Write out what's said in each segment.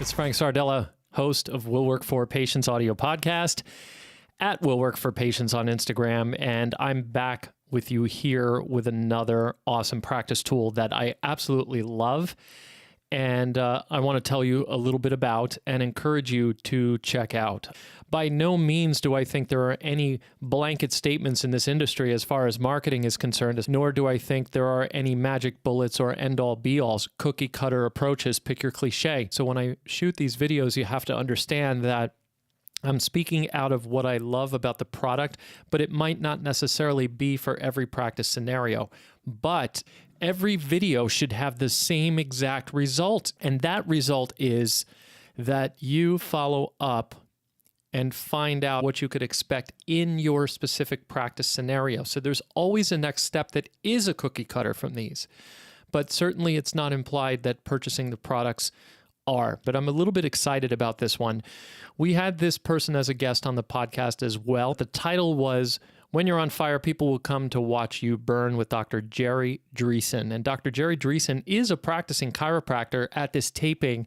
It's Frank Sardella, host of Will Work for Patients audio podcast at Will Work for Patients on Instagram. And I'm back with you here with another awesome practice tool that I absolutely love. And I want to tell you a little bit about and encourage you to check out. By no means do I think there are any blanket statements in this industry as far as marketing is concerned, nor do I think there are any magic bullets or end-all be-alls, cookie-cutter approaches, pick your cliche. So when I shoot these videos, you have to understand that I'm speaking out of what I love about the product, but it might not necessarily be for every practice scenario. But every video should have the same exact result. And that result is that you follow up and find out what you could expect in your specific practice scenario. So there's always a next step that is a cookie cutter from these. But certainly it's not implied that purchasing the products are. But I'm a little bit excited about this one. We had this person as a guest on the podcast as well. The title was When You're on Fire, People Will Come to Watch You Burn with Dr. Jerry Dreesen. And Dr. Jerry Dreesen is a practicing chiropractor at this taping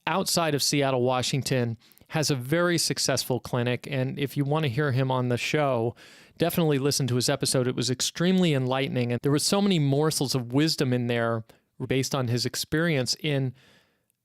outside of Seattle, Washington, has a very successful clinic. And if you want to hear him on the show, definitely listen to his episode. It was extremely enlightening. And there were so many morsels of wisdom in there based on his experience in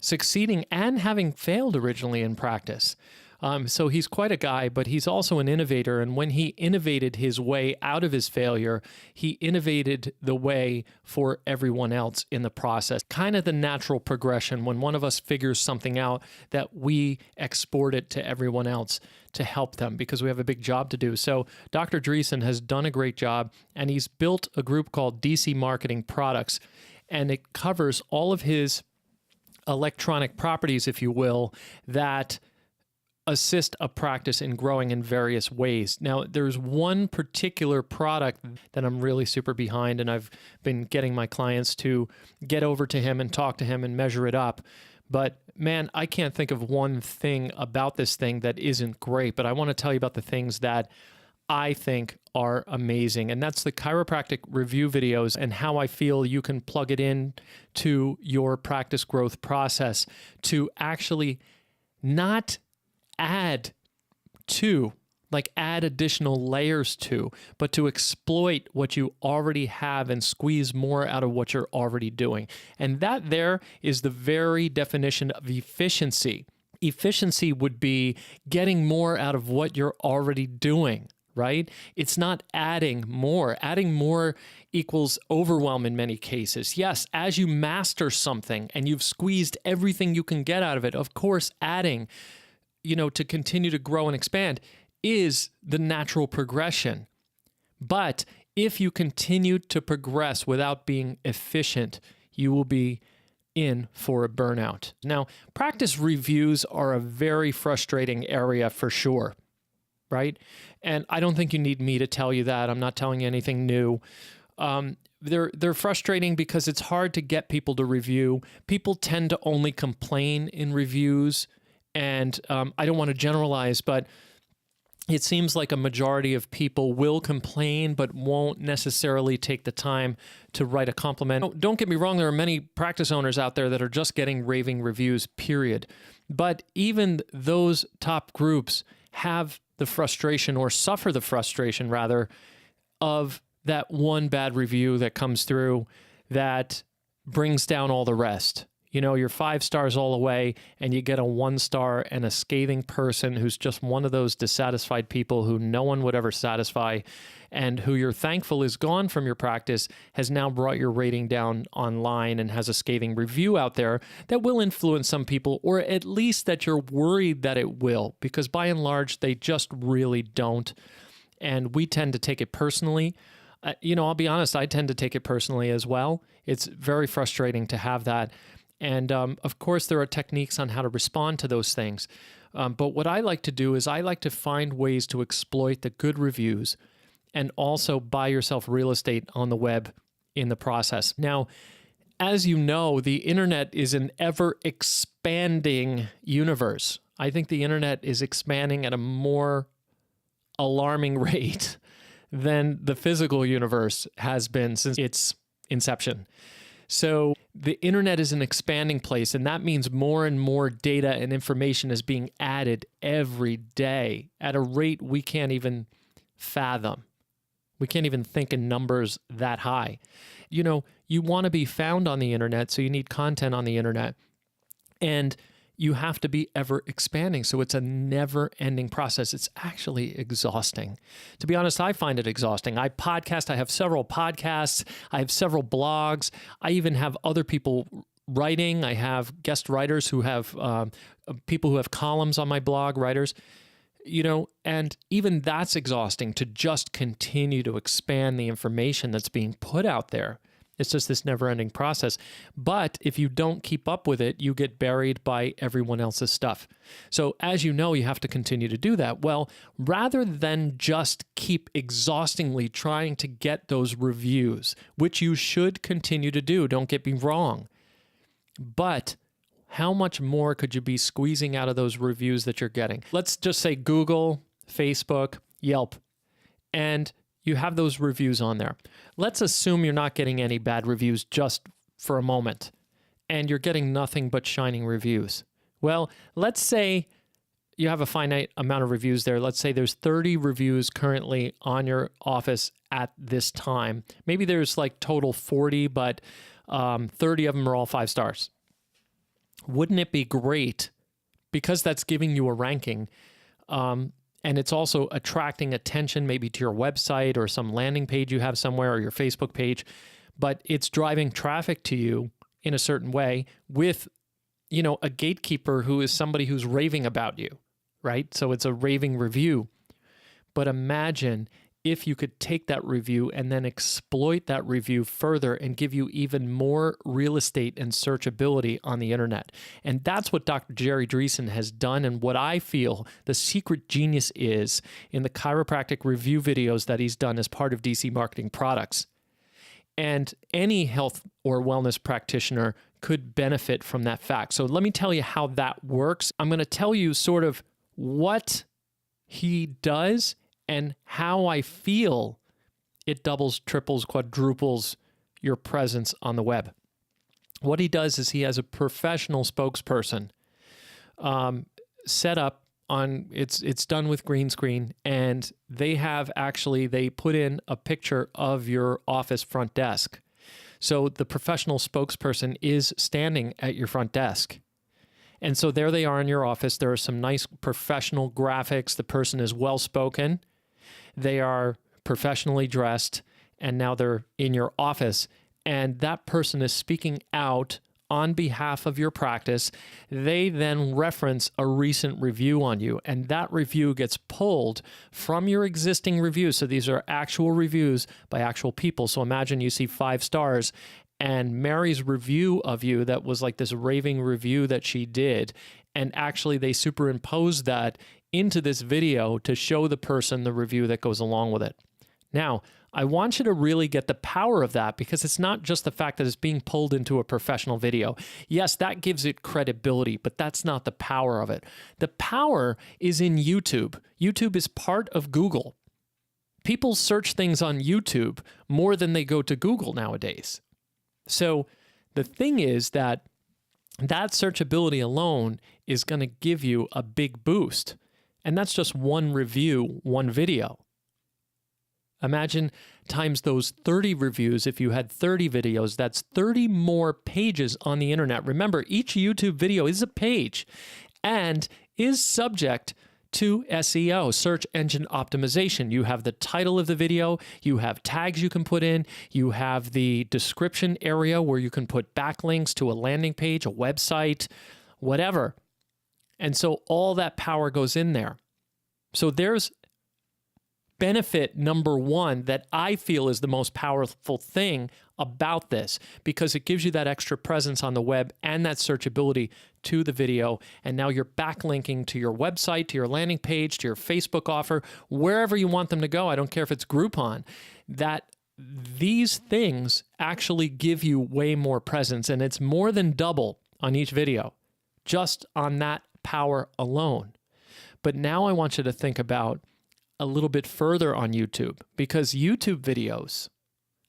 succeeding and having failed originally in practice. So he's quite a guy, but he's also an innovator. And when he innovated his way out of his failure, he innovated the way for everyone else in the process. Kind of the natural progression when one of us figures something out, that we export it to everyone else to help them because we have a big job to do. So Dr. Dreesen has done a great job, and he's built a group called DC Marketing Products, and it covers all of his electronic properties, if you will, that assist a practice in growing in various ways. Now, there's one particular product that I'm really super behind, and I've been getting my clients to get over to him and talk to him and measure it up. But man, I can't think of one thing about this thing that isn't great, but I want to tell you about the things that I think are amazing. And that's the chiropractic review videos and how I feel you can plug it in to your practice growth process to actually not add additional layers to, but to exploit what you already have and squeeze more out of what you're already doing. And that there is the very definition of efficiency. Efficiency would be getting more out of what you're already doing, right? It's not adding more. Adding more equals overwhelm in many cases. Yes, as you master something and you've squeezed everything you can get out of it, of course, adding to continue to grow and expand is the natural progression. But if you continue to progress without being efficient, you will be in for a burnout. Now, practice reviews are a very frustrating area for sure, right? And I don't think you need me to tell you that. I'm not telling you anything new. They're frustrating because it's hard to get people to review. People tend to only complain in reviews. And I don't want to generalize, but it seems like a majority of people will complain, but won't necessarily take the time to write a compliment. Don't get me wrong, there are many practice owners out there that are just getting raving reviews, period. But even those top groups have the frustration, or suffer the frustration rather, of that one bad review that comes through that brings down all the rest. You're 5 stars all the way, and you get a 1 star and a scathing person who's just one of those dissatisfied people who no one would ever satisfy, and who you're thankful is gone from your practice, has now brought your rating down online and has a scathing review out there that will influence some people, or at least that you're worried that it will, because by and large, they just really don't. And we tend to take it personally. I'll be honest, I tend to take it personally as well. It's very frustrating to have that. And of course, there are techniques on how to respond to those things. But what I like to do is I like to find ways to exploit the good reviews and also buy yourself real estate on the web in the process. Now, as you know, the internet is an ever-expanding universe. I think the internet is expanding at a more alarming rate than the physical universe has been since its inception. So the internet is an expanding place, and that means more and more data and information is being added every day at a rate we can't even fathom. We can't even think in numbers that high. You know, you want to be found on the internet, so you need content on the internet. And you have to be ever expanding. So it's a never ending process. It's actually exhausting. To be honest, I find it exhausting. I podcast. I have several podcasts. I have several blogs. I even have other people writing. I have guest writers who have people who have columns on my blog, writers, you know, and even that's exhausting to just continue to expand the information that's being put out there. It's just this never-ending process. But if you don't keep up with it, you get buried by everyone else's stuff. So as you know, you have to continue to do that. Well, rather than just keep exhaustingly trying to get those reviews, which you should continue to do, don't get me wrong, but how much more could you be squeezing out of those reviews that you're getting? Let's just say Google, Facebook, Yelp, and you have those reviews on there. Let's assume you're not getting any bad reviews just for a moment, and you're getting nothing but shining reviews. Well, let's say you have a finite amount of reviews there. Let's say there's 30 reviews currently on your office at this time. Maybe there's like total 40, but 30 of them are all 5 stars. Wouldn't it be great, because that's giving you a ranking, and it's also attracting attention maybe to your website or some landing page you have somewhere, or your Facebook page, but it's driving traffic to you in a certain way with, you know, a gatekeeper who is somebody who's raving about you, right? So it's a raving review. But imagine if you could take that review and then exploit that review further and give you even more real estate and searchability on the internet. And that's what Dr. Jerry Dreesen has done, and what I feel the secret genius is in the chiropractic review videos that he's done as part of DC Marketing Products. And any health or wellness practitioner could benefit from that fact. So let me tell you how that works. I'm going to tell you sort of what he does and how I feel it doubles, triples, quadruples your presence on the web. What he does is he has a professional spokesperson set up on, it's done with green screen, and they put in a picture of your office front desk. So the professional spokesperson is standing at your front desk. And so there they are in your office. There are some nice professional graphics. The person is well-spoken. They are professionally dressed, and now they're in your office, and that person is speaking out on behalf of your practice. They then reference a recent review on you, and that review gets pulled from your existing reviews. So these are actual reviews by actual people. So imagine you see 5 stars, and Mary's review of you that was like this raving review that she did, and actually they superimpose that into this video to show the person the review that goes along with it. Now, I want you to really get the power of that, because it's not just the fact that it's being pulled into a professional video. Yes, that gives it credibility, but that's not the power of it. The power is in YouTube. YouTube is part of Google. People search things on YouTube more than they go to Google nowadays. So the thing is that searchability alone is going to give you a big boost. And that's just one review, one video. Imagine times those 30 reviews. If you had 30 videos, that's 30 more pages on the internet. Remember, each YouTube video is a page and is subject to SEO, search engine optimization. You have the title of the video, you have tags you can put in, you have the description area where you can put backlinks to a landing page, a website, whatever. And so all that power goes in there. So there's benefit number one that I feel is the most powerful thing about this, because it gives you that extra presence on the web and that searchability to the video. And now you're backlinking to your website, to your landing page, to your Facebook offer, wherever you want them to go. I don't care if it's Groupon. That these things actually give you way more presence, and it's more than double on each video, just on that power alone. But now I want you to think about a little bit further on YouTube, because YouTube videos,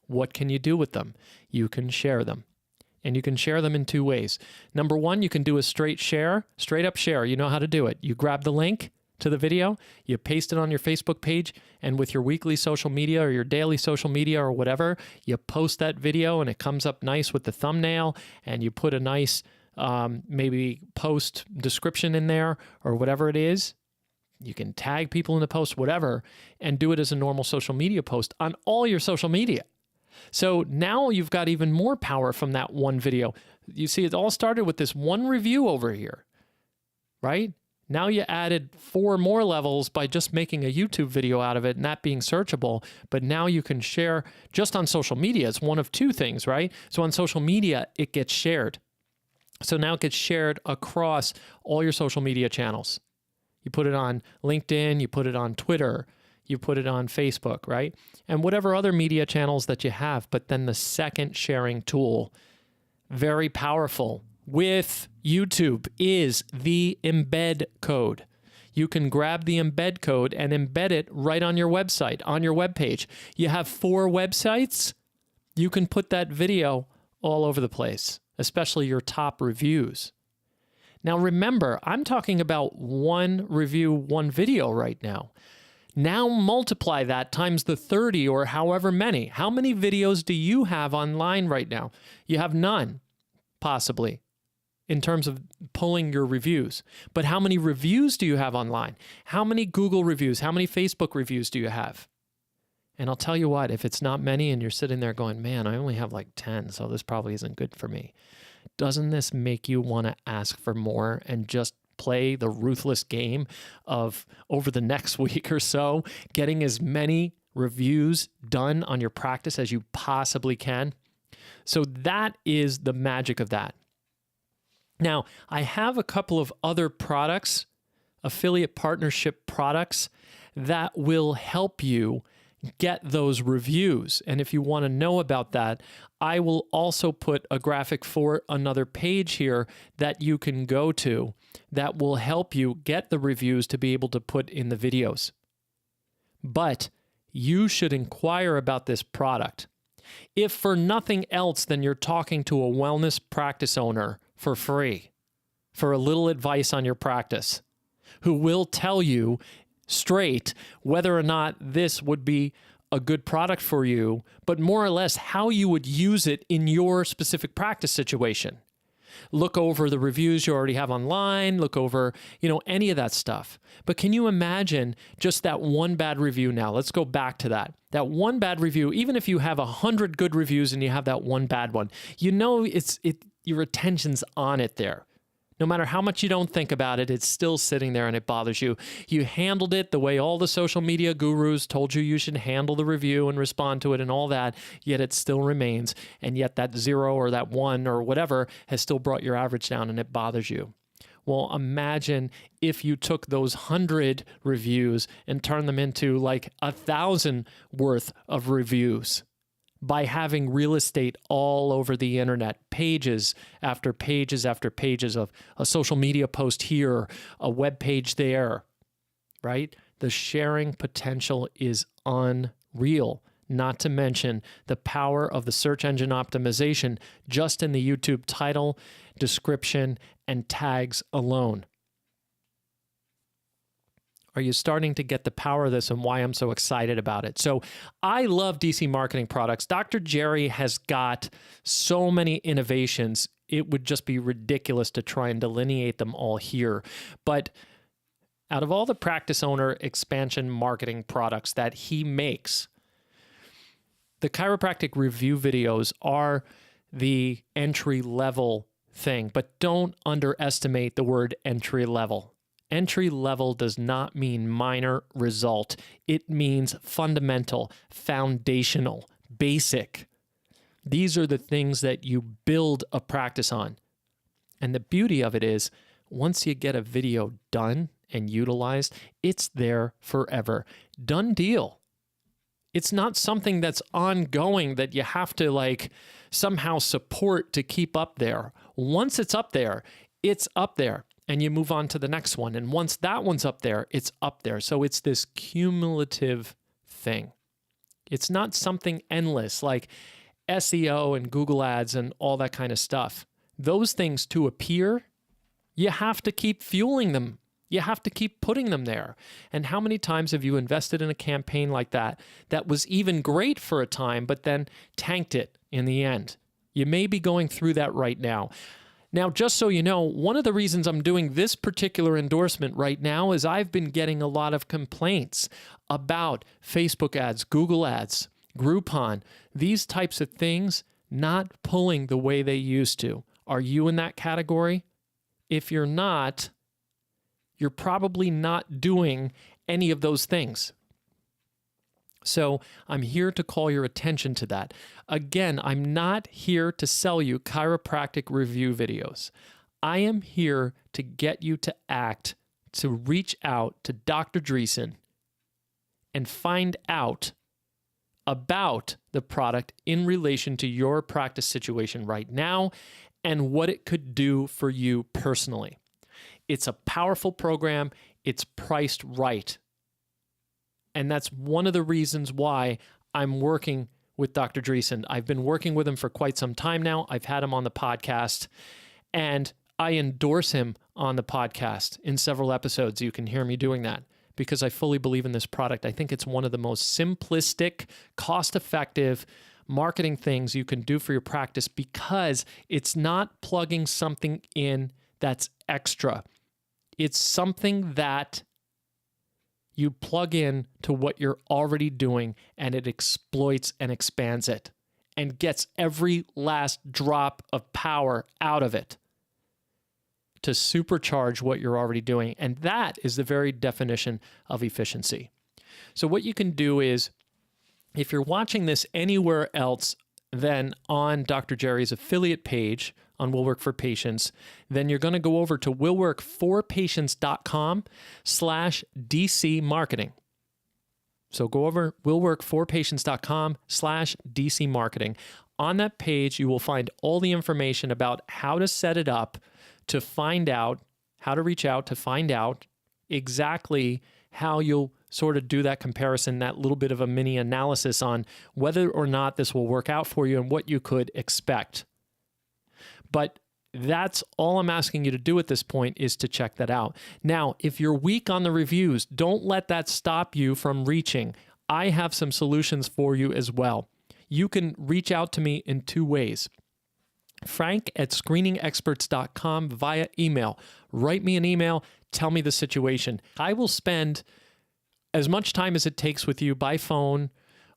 what can you do with them? You can share them. And you can share them in two ways. Number one, you can do a straight up share. You know how to do it. You grab the link to the video, you paste it on your Facebook page, and with your weekly social media or your daily social media or whatever, you post that video and it comes up nice with the thumbnail, and you put a nice maybe post description in there or whatever it is. You can tag people in the post, whatever, and do it as a normal social media post on all your social media. So now you've got even more power from that one video. You see, it all started with this one review over here, right? Now you added 4 more levels by just making a YouTube video out of it and that being searchable. But now you can share just on social media. It's one of two things, right? So on social media, it gets shared. So now it gets shared across all your social media channels. You put it on LinkedIn, you put it on Twitter, you put it on Facebook, right? And whatever other media channels that you have. But then the second sharing tool, very powerful with YouTube, is the embed code. You can grab the embed code and embed it right on your website, on your webpage. You have 4 websites, you can put that video all over the place, especially your top reviews. Now remember, I'm talking about one review, one video right now. Now multiply that times the 30 or however many. How many videos do you have online right now? You have none, possibly, in terms of pulling your reviews. But how many reviews do you have online? How many Google reviews? How many Facebook reviews do you have? And I'll tell you what, if it's not many and you're sitting there going, man, I only have like 10, so this probably isn't good for me. Doesn't this make you want to ask for more and just play the ruthless game of, over the next week or so, getting as many reviews done on your practice as you possibly can? So that is the magic of that. Now, I have a couple of other products, affiliate partnership products, that will help you get those reviews. And if you want to know about that, I will also put a graphic for another page here that you can go to that will help you get the reviews to be able to put in the videos. But you should inquire about this product. If for nothing else, then you're talking to a wellness practice owner for free, for a little advice on your practice, who will tell you straight whether or not this would be a good product for you, but more or less how you would use it in your specific practice situation. Look over the reviews you already have online, look over, any of that stuff. But can you imagine just that one bad review now? Let's go back to that. That one bad review, even if you have 100 good reviews and you have that one bad one, your attention's on it there. No matter how much you don't think about it, it's still sitting there and it bothers you. You handled it the way all the social media gurus told you should handle the review and respond to it and all that, yet it still remains. And yet that 0 or that 1 or whatever has still brought your average down and it bothers you. Well, imagine if you took those 100 reviews and turned them into like 1,000 worth of reviews. By having real estate all over the internet, pages after pages after pages of a social media post here, a web page there, right? The sharing potential is unreal, not to mention the power of the search engine optimization just in the YouTube title, description, and tags alone. Are you starting to get the power of this and why I'm so excited about it? So I love DC Marketing Products. Dr. Jerry has got so many innovations. It would just be ridiculous to try and delineate them all here. But out of all the practice owner expansion marketing products that he makes, the chiropractic review videos are the entry level thing. But don't underestimate the word entry level. Entry level does not mean minor result. It means fundamental, foundational, basic. These are the things that you build a practice on. And the beauty of it is, once you get a video done and utilized, it's there forever. Done deal. It's not something that's ongoing that you have to somehow support to keep up there. Once it's up there, it's up there. And you move on to the next one. And once that one's up there, it's up there. So it's this cumulative thing. It's not something endless. Like SEO and Google ads and all that kind of stuff. Those things to appear, you have to keep fueling them. You have to keep putting them there. And how many times have you invested in a campaign like that that was even great for a time, but then tanked it in the end? You may be going through that right now. Now, just so you know, one of the reasons I'm doing this particular endorsement right now is I've been getting a lot of complaints about Facebook ads, Google ads, Groupon, these types of things not pulling the way they used to. Are you in that category? If you're not, you're probably not doing any of those things. So I'm here to call your attention to that. Again, I'm not here to sell you chiropractic review videos. I am here to get you to act, to reach out to Dr. Dreesen and find out about the product in relation to your practice situation right now and what it could do for you personally. It's a powerful program. It's priced right. And that's one of the reasons why I'm working with Dr. Dreesen. I've been working with him for quite some time now. I've had him on the podcast, and I endorse him on the podcast in several episodes. You can hear me doing that because I fully believe in this product. I think it's one of the most simplistic, cost-effective marketing things you can do for your practice because it's not plugging something in that's extra. It's something that you plug in to what you're already doing, and it exploits and expands it and gets every last drop of power out of it to supercharge what you're already doing. And that is the very definition of efficiency. So what you can do is, if you're watching this anywhere else than on Dr. Jerry's affiliate page on Will Work for Patients, then you're going to go over to willworkforpatients.com/DC marketing. So go over willworkforpatients.com/DC marketing. On that page, you will find all the information about how to set it up, to find out, how to reach out to find out exactly how you'll sort of do that comparison, that little bit of a mini analysis on whether or not this will work out for you and what you could expect. But that's all I'm asking you to do at this point, is to check that out. Now, if you're weak on the reviews, don't let that stop you from reaching. I have some solutions for you as well. You can reach out to me in two ways. Frank@screeningexperts.com via email. Write me an email. Tell me the situation. I will spend as much time as it takes with you by phone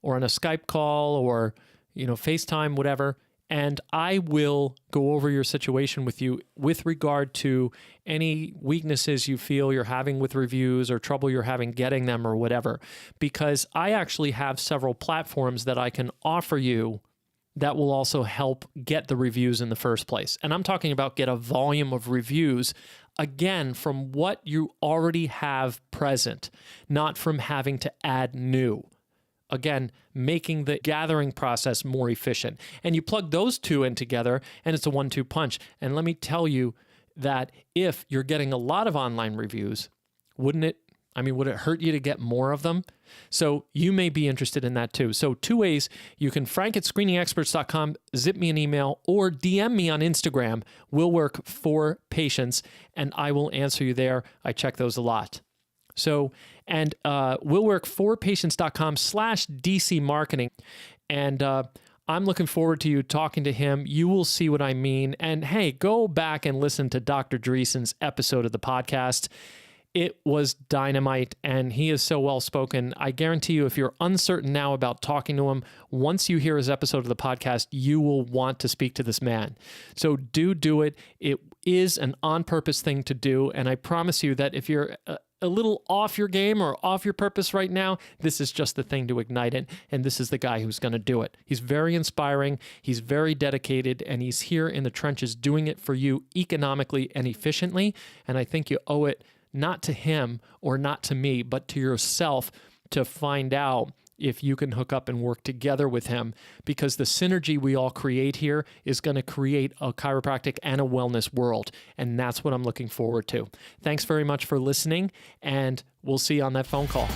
or on a Skype call or, FaceTime, whatever. And I will go over your situation with you with regard to any weaknesses you feel you're having with reviews or trouble you're having getting them or whatever. Because I actually have several platforms that I can offer you that will also help get the reviews in the first place. And I'm talking about get a volume of reviews, again, from what you already have present, not from having to add new. Again, making the gathering process more efficient. And you plug those two in together, and it's a 1-2 punch. And let me tell you that if you're getting a lot of online reviews, would it hurt you to get more of them? So you may be interested in that too. So two ways: you can frank@screeningexperts.com, zip me an email, or DM me on Instagram, Will Work for Patients, and I will answer you there. I check those a lot. So, and willworkforpatients.com/DC marketing. And I'm looking forward to you talking to him. You will see what I mean. And hey, go back and listen to Dr. Dreesen's episode of the podcast. It was dynamite, and he is so well-spoken. I guarantee you, if you're uncertain now about talking to him, once you hear his episode of the podcast, you will want to speak to this man. So do it. It is an on-purpose thing to do, and I promise you that if you're a little off your game or off your purpose right now, this is just the thing to ignite it, and this is the guy who's going to do it. He's very inspiring, he's very dedicated, and he's here in the trenches doing it for you economically and efficiently, and I think you owe it not to him or not to me, but to yourself to find out if you can hook up and work together with him, because the synergy we all create here is going to create a chiropractic and a wellness world. And that's what I'm looking forward to. Thanks very much for listening, and we'll see you on that phone call.